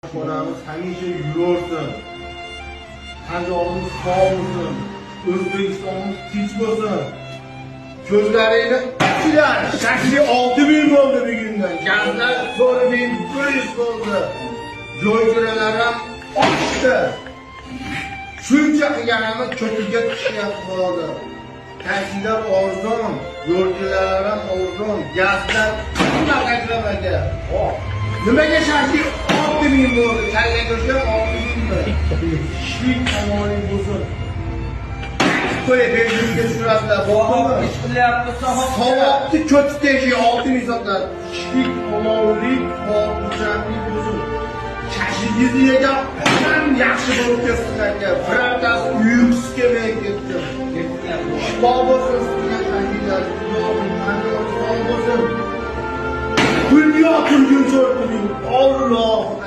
Onamiz hamisha yursin. Qandoqimiz sog' bo'lsin. O'zbekistonimiz tinch bo'lsin. Ko'zlaringni ochinglar. Shakli 6000 bo'ldi bugundan. Gazlar 4500 bo'ldi. Joy-joylar ham oshdi. Shuncha qilganimiz ko'pga tushyapti bo'ldi. Taksilar arzon, yo'lchilar ham arzon, gazlar nima qilamaga. Nimaga shakli 6000 bo'ldi? Kalla ko'rgan 6000 mi? Ishlik tomoning bo'lsin. Qo'y belgiga tushiradilar. Bo'ldimi? Ish qilyapti Savobni ko'titeshi 6000 so'mdan. Ishlik tomonlik, xotirjamlik bo'lsin. Kashingizni yegan ham yaxshi bo'lib ketsinlar. Birontasi uyqusi kelmay ketdi. Shifo bo'lsin sizga shakillar. Dunyo turgun so'rdim. Alloh